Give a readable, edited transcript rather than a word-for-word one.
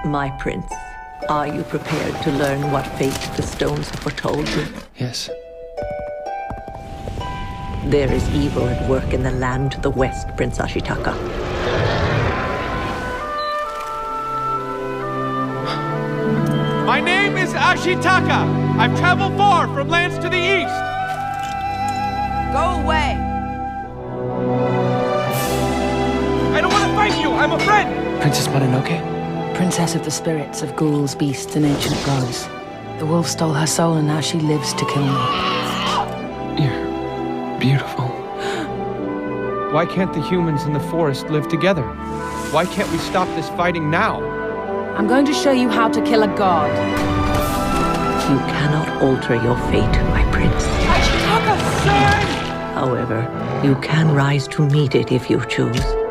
My prince, are you prepared to learn what fate the stones have foretold you? Yes. There is evil at work in the land to the west, Prince Ashitaka. My name is Ashitaka. I've traveled far from lands to the east. Go away. I don't want to fight you. I'm a friend. Princess Mononoke? Princess of the spirits of ghouls, beasts, and ancient gods. The wolf stole her soul, and now she lives to kill me. You're beautiful. Why can't the humans in the forest live together? Why can't we stop this fighting now? I'm going to show you how to kill a god. You cannot alter your fate, my prince. Ashitaka, son! However, you can rise to meet it if you choose.